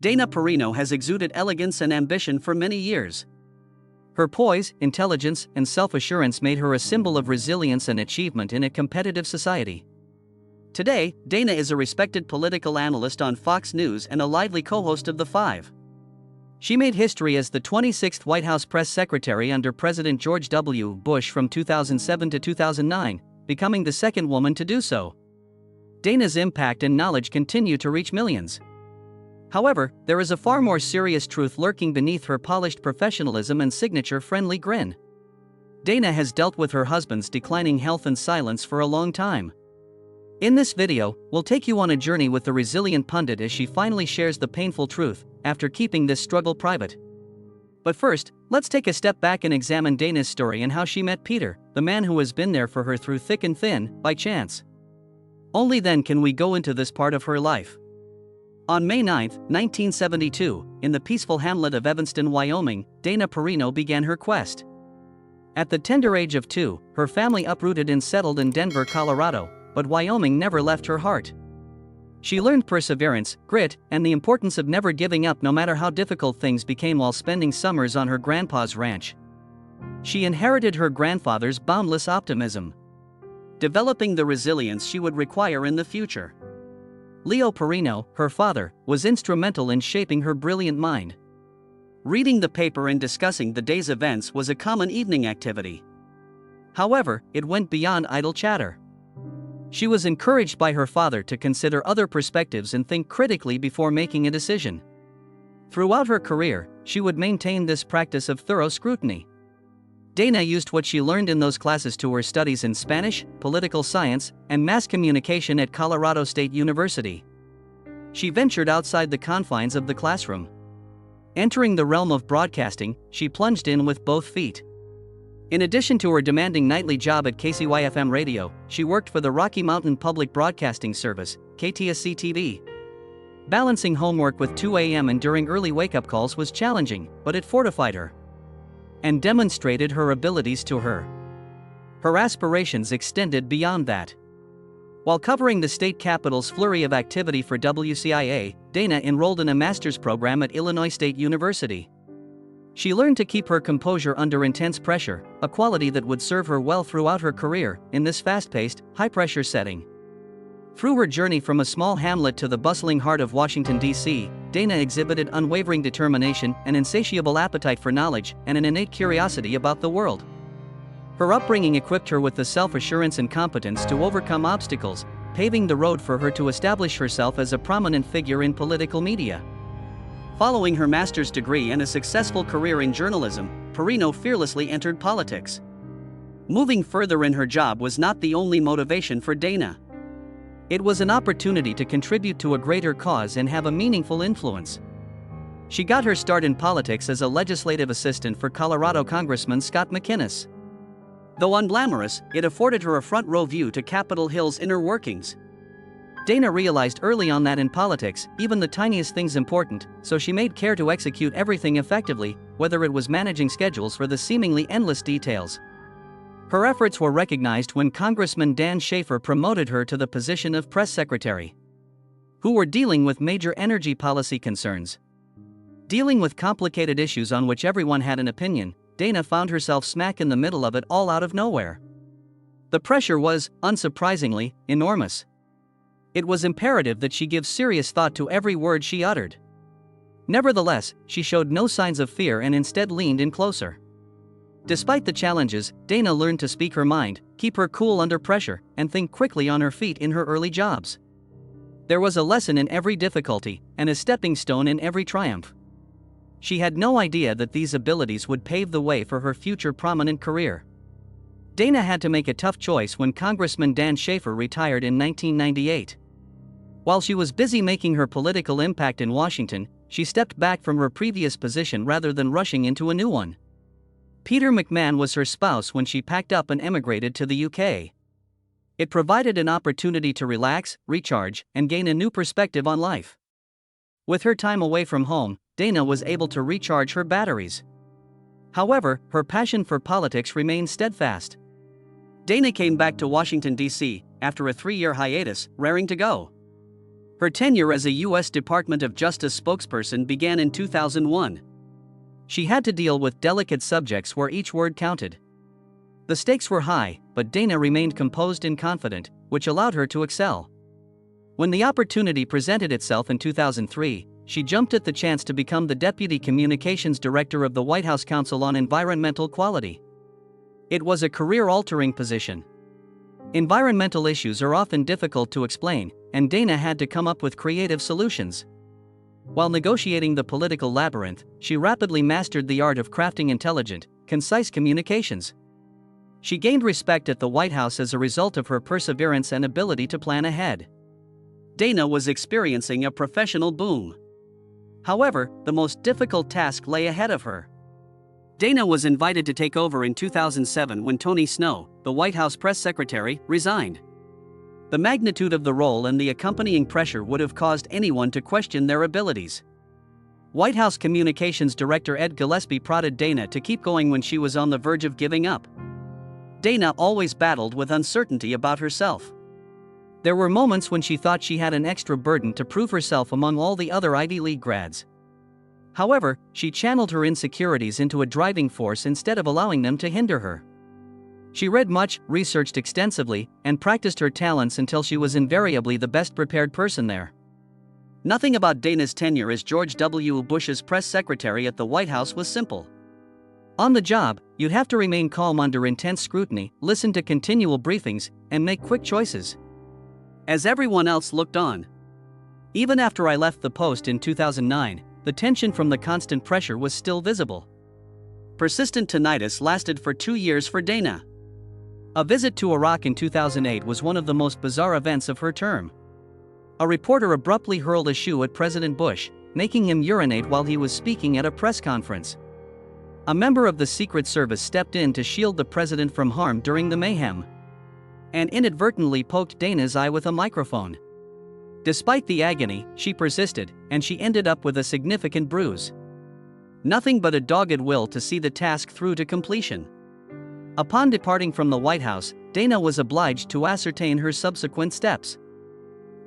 Dana Perino has exuded elegance and ambition for many years. Her poise, intelligence, and self-assurance made her a symbol of resilience and achievement in a competitive society. Today, Dana is a respected political analyst on Fox News and a lively co-host of The Five. She made history as the 26th White House press secretary under President George W. Bush from 2007 to 2009, becoming the second woman to do so. Dana's impact and knowledge continue to reach millions. However, there is a far more serious truth lurking beneath her polished professionalism and signature-friendly grin. Dana has dealt with her husband's declining health and silence for a long time. In this video, we'll take you on a journey with the resilient pundit as she finally shares the painful truth, after keeping this struggle private. But first, let's take a step back and examine Dana's story and how she met Peter, the man who has been there for her through thick and thin, by chance. Only then can we go into this part of her life. On May 9, 1972, in the peaceful hamlet of Evanston, Wyoming, Dana Perino began her quest. At the tender age of 2, her family uprooted and settled in Denver, Colorado, but Wyoming never left her heart. She learned perseverance, grit, and the importance of never giving up no matter how difficult things became while spending summers on her grandpa's ranch. She inherited her grandfather's boundless optimism, developing the resilience she would require in the future. Leo Perino, her father, was instrumental in shaping her brilliant mind. Reading the paper and discussing the day's events was a common evening activity. However, it went beyond idle chatter. She was encouraged by her father to consider other perspectives and think critically before making a decision. Throughout her career, she would maintain this practice of thorough scrutiny. Dana used what she learned in those classes to her studies in Spanish, political science, and mass communication at Colorado State University. She ventured outside the confines of the classroom. Entering the realm of broadcasting, she plunged in with both feet. In addition to her demanding nightly job at KCY-FM radio, she worked for the Rocky Mountain Public Broadcasting Service, KTSC-TV. Balancing homework with 2 a.m. and during early wake-up calls was challenging, but it fortified her and demonstrated her abilities to her. Her aspirations extended beyond that. While covering the state capital's flurry of activity for WCIA, Dana enrolled in a master's program at Illinois State University. She learned to keep her composure under intense pressure, a quality that would serve her well throughout her career in this fast-paced, high-pressure setting. Through her journey from a small hamlet to the bustling heart of Washington, D.C., Dana exhibited unwavering determination, an insatiable appetite for knowledge, and an innate curiosity about the world. Her upbringing equipped her with the self-assurance and competence to overcome obstacles, paving the road for her to establish herself as a prominent figure in political media. Following her master's degree and a successful career in journalism, Perino fearlessly entered politics. Moving further in her job was not the only motivation for Dana. It was an opportunity to contribute to a greater cause and have a meaningful influence. She got her start in politics as a legislative assistant for Colorado Congressman Scott McInnis. Though unglamorous, it afforded her a front-row view to Capitol Hill's inner workings. Dana realized early on that in politics, even the tiniest thing's important, so she made care to execute everything effectively, whether it was managing schedules or the seemingly endless details. Her efforts were recognized when Congressman Dan Schaefer promoted her to the position of press secretary, who were dealing with major energy policy concerns. Dealing with complicated issues on which everyone had an opinion, Dana found herself smack in the middle of it all out of nowhere. The pressure was, unsurprisingly, enormous. It was imperative that she give serious thought to every word she uttered. Nevertheless, she showed no signs of fear and instead leaned in closer. Despite the challenges, Dana learned to speak her mind, keep her cool under pressure, and think quickly on her feet in her early jobs. There was a lesson in every difficulty, and a stepping stone in every triumph. She had no idea that these abilities would pave the way for her future prominent career. Dana had to make a tough choice when Congressman Dan Schaefer retired in 1998. While she was busy making her political impact in Washington, she stepped back from her previous position rather than rushing into a new one. Peter McMahon was her spouse when she packed up and emigrated to the UK. It provided an opportunity to relax, recharge, and gain a new perspective on life. With her time away from home, Dana was able to recharge her batteries. However, her passion for politics remained steadfast. Dana came back to Washington, D.C., after a 3-year hiatus, raring to go. Her tenure as a U.S. Department of Justice spokesperson began in 2001. She had to deal with delicate subjects where each word counted. The stakes were high, but Dana remained composed and confident, which allowed her to excel. When the opportunity presented itself in 2003, she jumped at the chance to become the Deputy Communications Director of the White House Council on Environmental Quality. It was a career-altering position. Environmental issues are often difficult to explain, and Dana had to come up with creative solutions. While negotiating the political labyrinth, she rapidly mastered the art of crafting intelligent, concise communications. She gained respect at the White House as a result of her perseverance and ability to plan ahead. Dana was experiencing a professional boom. However, the most difficult task lay ahead of her. Dana was invited to take over in 2007 when Tony Snow, the White House press secretary, resigned. The magnitude of the role and the accompanying pressure would have caused anyone to question their abilities. White House Communications Director Ed Gillespie prodded Dana to keep going when she was on the verge of giving up. Dana always battled with uncertainty about herself. There were moments when she thought she had an extra burden to prove herself among all the other Ivy League grads. However, she channeled her insecurities into a driving force instead of allowing them to hinder her. She read much, researched extensively, and practiced her talents until she was invariably the best prepared person there. Nothing about Dana's tenure as George W. Bush's press secretary at the White House was simple. On the job, you'd have to remain calm under intense scrutiny, listen to continual briefings, and make quick choices. As everyone else looked on. Even after I left the post in 2009, the tension from the constant pressure was still visible. Persistent tinnitus lasted for 2 years for Dana. A visit to Iraq in 2008 was one of the most bizarre events of her term. A reporter abruptly hurled a shoe at President Bush, making him urinate while he was speaking at a press conference. A member of the Secret Service stepped in to shield the president from harm during the mayhem, and inadvertently poked Dana's eye with a microphone. Despite the agony, she persisted, and she ended up with a significant bruise. Nothing but a dogged will to see the task through to completion. Upon departing from the White House, Dana was obliged to ascertain her subsequent steps.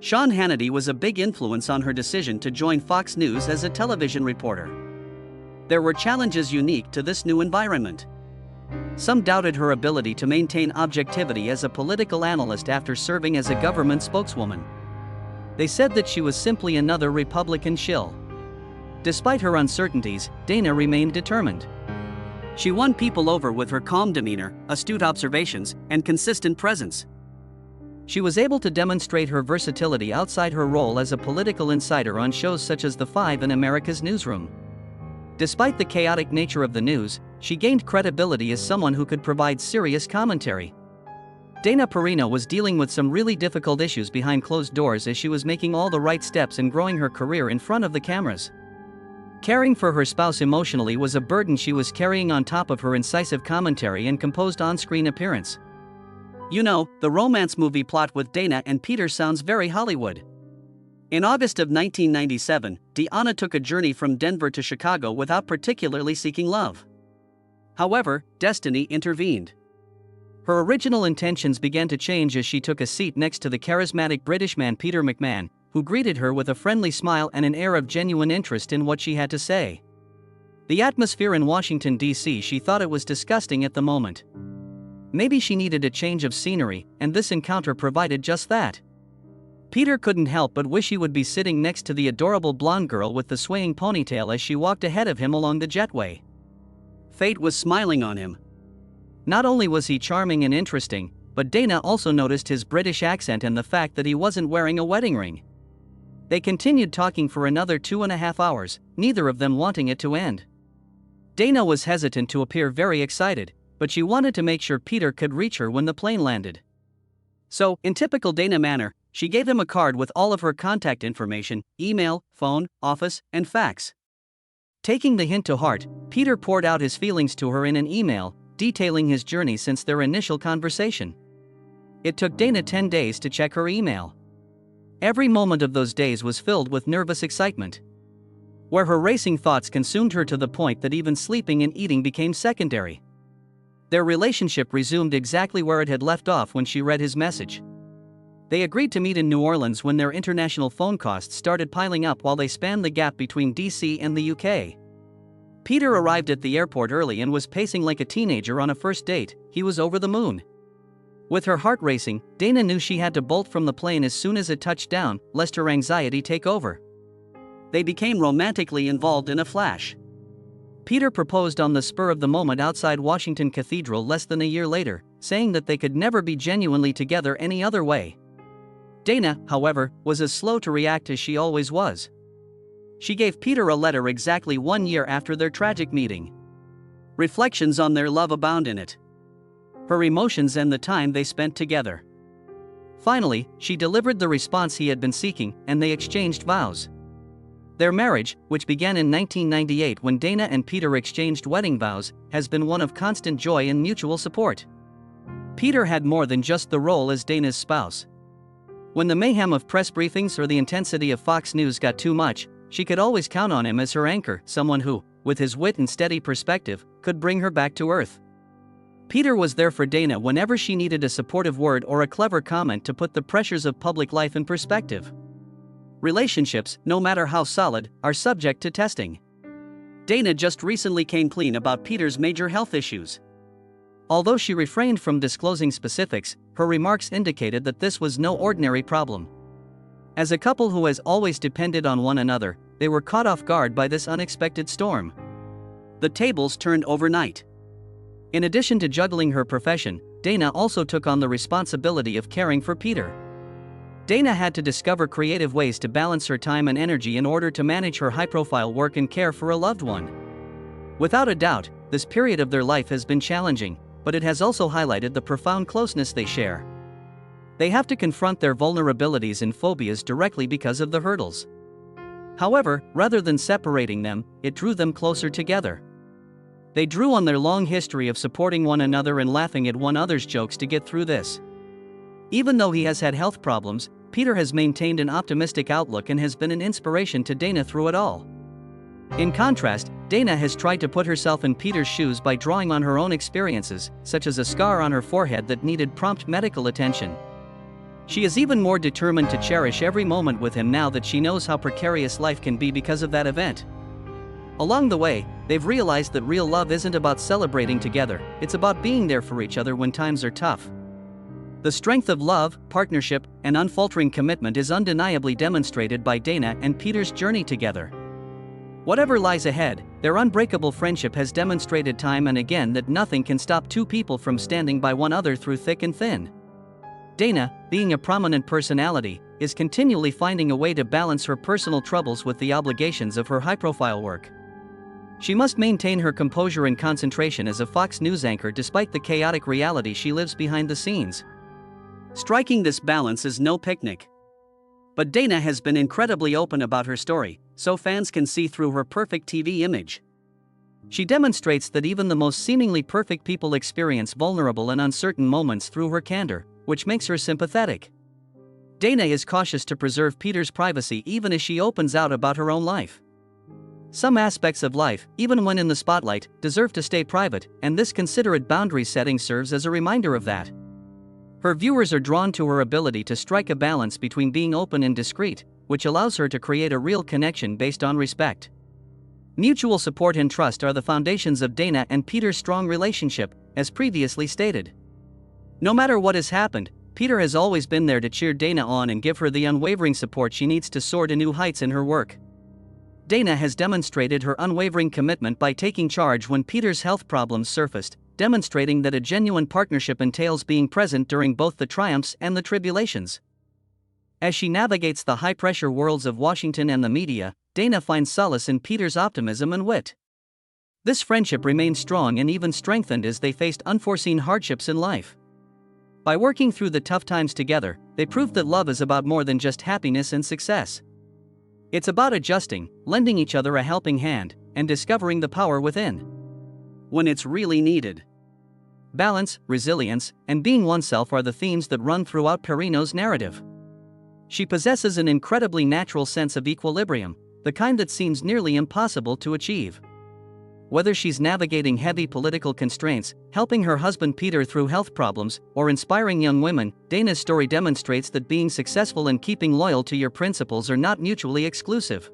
Sean Hannity was a big influence on her decision to join Fox News as a television reporter. There were challenges unique to this new environment. Some doubted her ability to maintain objectivity as a political analyst after serving as a government spokeswoman. They said that she was simply another Republican shill. Despite her uncertainties, Dana remained determined. She won people over with her calm demeanor, astute observations, and consistent presence. She was able to demonstrate her versatility outside her role as a political insider on shows such as The Five and America's Newsroom. Despite the chaotic nature of the news, she gained credibility as someone who could provide serious commentary. Dana Perino was dealing with some really difficult issues behind closed doors as she was making all the right steps and growing her career in front of the cameras. Caring for her spouse emotionally was a burden she was carrying on top of her incisive commentary and composed on-screen appearance. You know, the romance movie plot with Dana and Peter sounds very Hollywood. In August of 1997, Deanna took a journey from Denver to Chicago without particularly seeking love. However, destiny intervened. Her original intentions began to change as she took a seat next to the charismatic British man Peter McMahon, who greeted her with a friendly smile and an air of genuine interest in what she had to say. The atmosphere in Washington, D.C., she thought it was disgusting at the moment. Maybe she needed a change of scenery, and this encounter provided just that. Peter couldn't help but wish he would be sitting next to the adorable blonde girl with the swaying ponytail as she walked ahead of him along the jetway. Fate was smiling on him. Not only was he charming and interesting, but Dana also noticed his British accent and the fact that he wasn't wearing a wedding ring. They continued talking for another 2.5 hours, neither of them wanting it to end. Dana was hesitant to appear very excited, but she wanted to make sure Peter could reach her when the plane landed. So, in typical Dana manner, she gave him a card with all of her contact information, email, phone, office, and fax. Taking the hint to heart, Peter poured out his feelings to her in an email, detailing his journey since their initial conversation. It took Dana 10 days to check her email. Every moment of those days was filled with nervous excitement, where her racing thoughts consumed her to the point that even sleeping and eating became secondary. Their relationship resumed exactly where it had left off when she read his message. They agreed to meet in New Orleans when their international phone costs started piling up while they spanned the gap between DC and the UK. Peter arrived at the airport early and was pacing like a teenager on a first date. He was over the moon. With her heart racing, Dana knew she had to bolt from the plane as soon as it touched down, lest her anxiety take over. They became romantically involved in a flash. Peter proposed on the spur of the moment outside Washington Cathedral less than a year later, saying that they could never be genuinely together any other way. Dana, however, was as slow to react as she always was. She gave Peter a letter exactly 1 year after their tragic meeting. Reflections on their love abound in it. Her emotions and the time they spent together. Finally, she delivered the response he had been seeking, and they exchanged vows. Their marriage, which began in 1998 when Dana and Peter exchanged wedding vows, has been one of constant joy and mutual support. Peter had more than just the role as Dana's spouse. When the mayhem of press briefings or the intensity of Fox News got too much, she could always count on him as her anchor, someone who, with his wit and steady perspective, could bring her back to earth. Peter was there for Dana whenever she needed a supportive word or a clever comment to put the pressures of public life in perspective. Relationships, no matter how solid, are subject to testing. Dana just recently came clean about Peter's major health issues. Although she refrained from disclosing specifics, her remarks indicated that this was no ordinary problem. As a couple who has always depended on one another, they were caught off guard by this unexpected storm. The tables turned overnight. In addition to juggling her profession, Dana also took on the responsibility of caring for Peter. Dana had to discover creative ways to balance her time and energy in order to manage her high-profile work and care for a loved one. Without a doubt, this period of their life has been challenging, but it has also highlighted the profound closeness they share. They have to confront their vulnerabilities and phobias directly because of the hurdles. However, rather than separating them, it drew them closer together. They drew on their long history of supporting one another and laughing at one another's jokes to get through this. Even though he has had health problems, Peter has maintained an optimistic outlook and has been an inspiration to Dana through it all. In contrast, Dana has tried to put herself in Peter's shoes by drawing on her own experiences, such as a scar on her forehead that needed prompt medical attention. She is even more determined to cherish every moment with him now that she knows how precarious life can be because of that event. Along the way, they've realized that real love isn't about celebrating together, it's about being there for each other when times are tough. The strength of love, partnership, and unfaltering commitment is undeniably demonstrated by Dana and Peter's journey together. Whatever lies ahead, their unbreakable friendship has demonstrated time and again that nothing can stop two people from standing by one another through thick and thin. Dana, being a prominent personality, is continually finding a way to balance her personal troubles with the obligations of her high-profile work. She must maintain her composure and concentration as a Fox News anchor despite the chaotic reality she lives behind the scenes. Striking this balance is no picnic. But Dana has been incredibly open about her story, so fans can see through her perfect TV image. She demonstrates that even the most seemingly perfect people experience vulnerable and uncertain moments through her candor, which makes her sympathetic. Dana is cautious to preserve Peter's privacy even as she opens out about her own life. Some aspects of life, even when in the spotlight, deserve to stay private, and this considerate boundary setting serves as a reminder of that. Her viewers are drawn to her ability to strike a balance between being open and discreet, which allows her to create a real connection based on respect. Mutual support and trust are the foundations of Dana and Peter's strong relationship, as previously stated. No matter what has happened, Peter has always been there to cheer Dana on and give her the unwavering support she needs to soar to new heights in her work. Dana has demonstrated her unwavering commitment by taking charge when Peter's health problems surfaced, demonstrating that a genuine partnership entails being present during both the triumphs and the tribulations. As she navigates the high-pressure worlds of Washington and the media, Dana finds solace in Peter's optimism and wit. This friendship remained strong and even strengthened as they faced unforeseen hardships in life. By working through the tough times together, they proved that love is about more than just happiness and success. It's about adjusting, lending each other a helping hand, and discovering the power within when it's really needed. Balance, resilience, and being oneself are the themes that run throughout Perino's narrative. She possesses an incredibly natural sense of equilibrium, the kind that seems nearly impossible to achieve. Whether she's navigating heavy political constraints, helping her husband Peter through health problems, or inspiring young women, Dana's story demonstrates that being successful and keeping loyal to your principles are not mutually exclusive.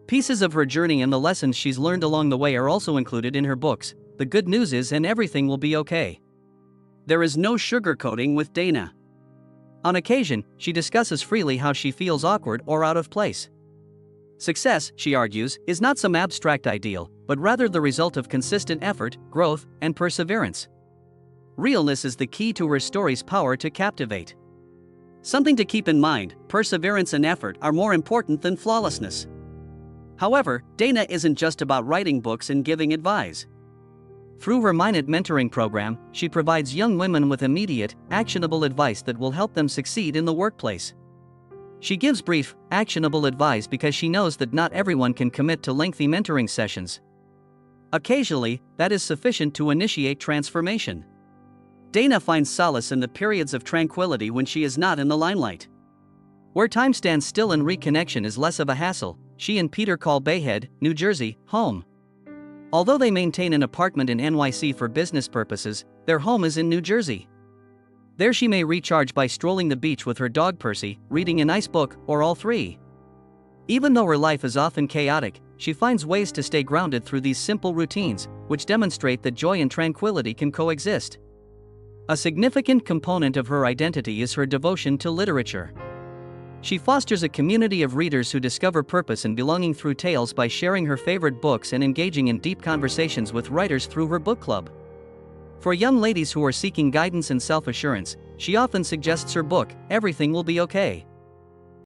Pieces of her journey and the lessons she's learned along the way are also included in her books. The good news is, and everything will be okay. There is no sugarcoating with Dana. On occasion, she discusses freely how she feels awkward or out of place. Success, she argues, is not some abstract ideal, but rather the result of consistent effort, growth, and perseverance. Realness is the key to her story's power to captivate. Something to keep in mind: perseverance and effort are more important than flawlessness. However, Dana isn't just about writing books and giving advice. Through her Minute mentoring program, she provides young women with immediate, actionable advice that will help them succeed in the workplace. She gives brief, actionable advice because she knows that not everyone can commit to lengthy mentoring sessions. Occasionally, that is sufficient to initiate transformation. Dana finds solace in the periods of tranquility when she is not in the limelight. Where time stands still and reconnection is less of a hassle, she and Peter call Bayhead, New Jersey, home. Although they maintain an apartment in NYC for business purposes, their home is in New Jersey. There she may recharge by strolling the beach with her dog Percy, reading a nice book, or all three. Even though her life is often chaotic, she finds ways to stay grounded through these simple routines, which demonstrate that joy and tranquility can coexist. A significant component of her identity is her devotion to literature. She fosters a community of readers who discover purpose and belonging through tales by sharing her favorite books and engaging in deep conversations with writers through her book club. For young ladies who are seeking guidance and self-assurance, she often suggests her book, Everything Will Be Okay.